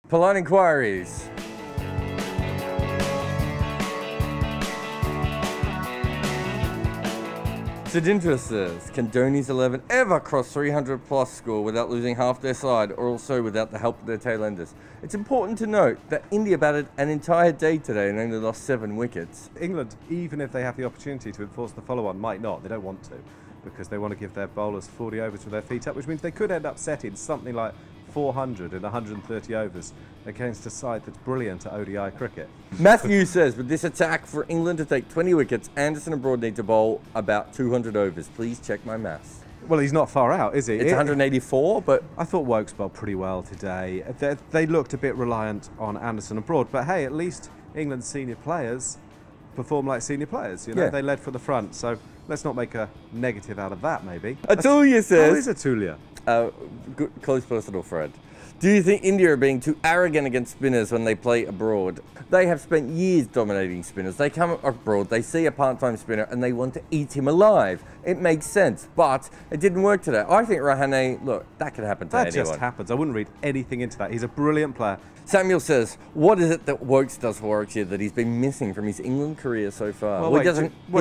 Polite Enquiries. Sidintra says, can Dhoni's 11 ever cross 300 plus score without losing half their side, or also without the help of their tail enders? It's important to note that India batted an entire day today and only lost 7 wickets. England, even if they have the opportunity to enforce the follow-on, might not. They don't want to, because they want to give their bowlers 40 overs with their feet up, which means they could end up setting something like 400 in 130 overs against a side that's brilliant at ODI cricket. Matthew says, with this attack for England to take 20 wickets, Anderson and Broad need to bowl about 200 overs. Please check my maths. Well, he's not far out, is he? It's 184, but... I thought Woakes bowled pretty well today. They looked a bit reliant on Anderson and Broad, but hey, at least England's senior players perform like senior players. You know, They led for the front, so let's not make a negative out of that, maybe. Atulia says... How is Atulia? Good, close personal friend. Do you think India are being too arrogant against spinners when they play abroad? They have spent years dominating spinners. They come abroad, they see a part-time spinner and they want to eat him alive. It makes sense, but it didn't work today. I think Rahane, look, that could happen to anyone. That just happens. I wouldn't read anything into that. He's a brilliant player. Samuel says, what is it that Woakes does for Warwickshire that he's been missing from his England career so far? Well,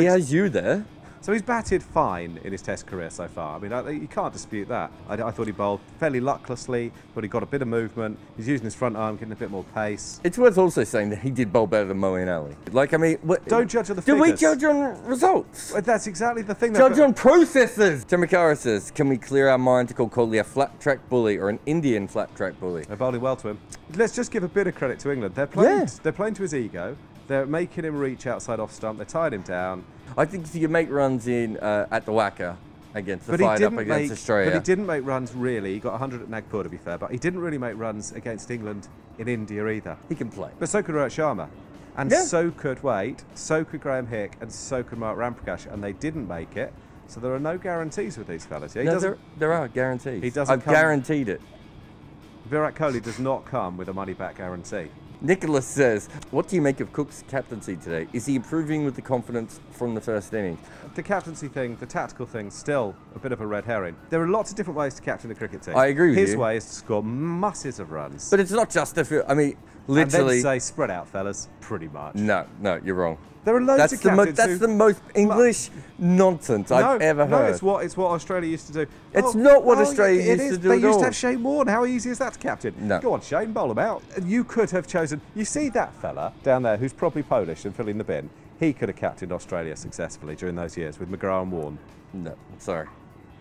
he has you there. So he's batted fine in his Test career so far. I mean, you can't dispute that. I thought he bowled fairly lucklessly, but he got a bit of movement. He's using his front arm, getting a bit more pace. It's worth also saying that he did bowl better than Moeen Ali. Like, I mean... Don't judge on the figures. Do we judge on results? Well, that's exactly the thing. Judge on processes! Tamakara says, can we clear our mind to call Kohli a flat-track bully or an Indian flat-track bully? They're bowling well to him. Let's just give a bit of credit to England. They're playing to his ego. They're making him reach outside off stump. They're tying him down. I think if you make runs in at the Wacker against the fight up against Australia. But he didn't make runs really. He got 100 at Nagpur, to be fair, but he didn't really make runs against England in India either. He can play. But so could Rohit Sharma. And so could Wade, so could Graham Hick, and so could Mark Ramprakash, and they didn't make it. So there are no guarantees with these fellas. Yeah, there are guarantees. He doesn't. I've guaranteed it. Virat Kohli does not come with a money-back guarantee. Nicholas says, what do you make of Cook's captaincy today? Is he improving with the confidence from the first innings? The captaincy thing, the tactical thing, still a bit of a red herring. There are lots of different ways to captain the cricket team. I agree with you. His way is to score masses of runs. But it's not just if I mean, literally... And then say, spread out, fellas, pretty much. No, you're wrong. There are loads of captains That's the most English nonsense I've ever heard. No, it's what Australia used to do. It's not what Australia used to do They at used all. to have Shane Warne. How easy is that to captain? No. Go on, Shane, bowl him out. You could have chosen... You see that fella down there who's probably Polish and filling the bin? He could have captained Australia successfully during those years with McGrath and Warne. No, sorry.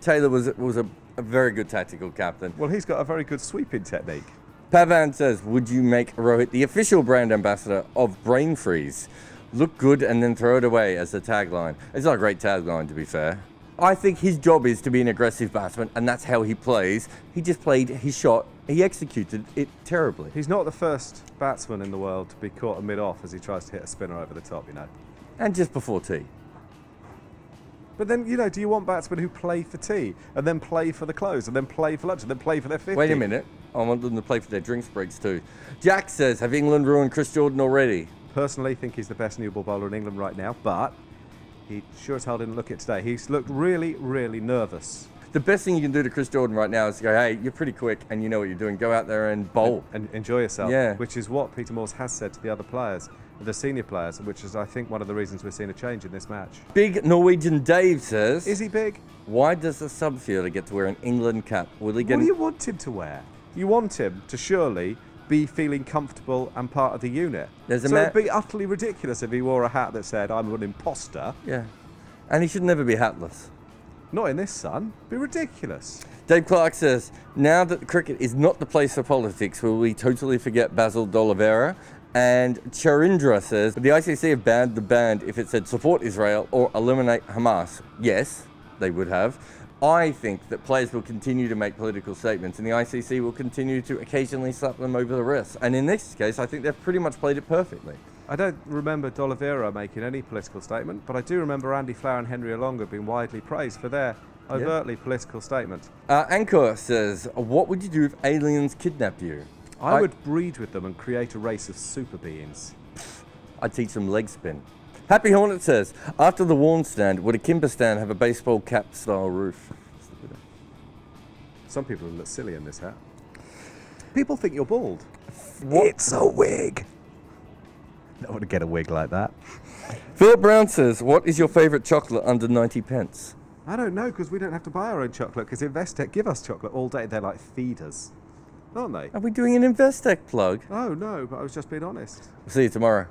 Taylor was a very good tactical captain. Well, he's got a very good sweeping technique. Pavan says, would you make Rohit the official brand ambassador of Brain Freeze? Look good and then throw it away as a tagline. It's not a great tagline, to be fair. I think his job is to be an aggressive batsman, and that's how he plays. He just played his shot. He executed it terribly. He's not the first batsman in the world to be caught mid-off as he tries to hit a spinner over the top, you know. And just before tea. But then, you know, do you want batsmen who play for tea, and then play for the close, and then play for lunch, and then play for their 50? Wait a minute. I want them to play for their drinks breaks too. Jack says, have England ruined Chris Jordan already? Personally, think he's the best new ball bowler in England right now, but he sure as hell didn't look it today. He's looked really, really nervous. The best thing you can do to Chris Jordan right now is to go, hey, you're pretty quick and you know what you're doing. Go out there and bowl. And enjoy yourself, yeah. Which is what Peter Moores has said to the other players, the senior players, which is, I think, one of the reasons we're seeing a change in this match. Big Norwegian Dave says... Is he big? Why does the subfielder get to wear an England cap? Will he get... What do you want him to wear? You want him to surely be feeling comfortable and part of the unit. So it'd be utterly ridiculous if he wore a hat that said, I'm an imposter. Yeah. And he should never be hatless. Not in this sun. It'd be ridiculous. Dave Clark says, now that cricket is not the place for politics, will we totally forget Basil D'Oliveira? And Charindra says, the ICC have banned the band if it said support Israel or eliminate Hamas. Yes, they would have. I think that players will continue to make political statements and the ICC will continue to occasionally slap them over the wrist. And in this case, I think they've pretty much played it perfectly. I don't remember D'Oliveira making any political statement, but I do remember Andy Flower and Henry Olonga being widely praised for their overtly political statement. Anchor says, what would you do if aliens kidnapped you? I would breed with them and create a race of super beings. I'd teach them leg spin. Happy Hornet says, after the Warne stand, would a Kimber stand have a baseball cap style roof? Some people would look silly in this hat. People think you're bald. What? It's a wig. I want to get a wig like that. Philip Brown says, what is your favourite chocolate under 90 pence? I don't know, because we don't have to buy our own chocolate, because Investec give us chocolate all day. They're like feeders, aren't they? Are we doing an Investec plug? Oh, no, but I was just being honest. See you tomorrow.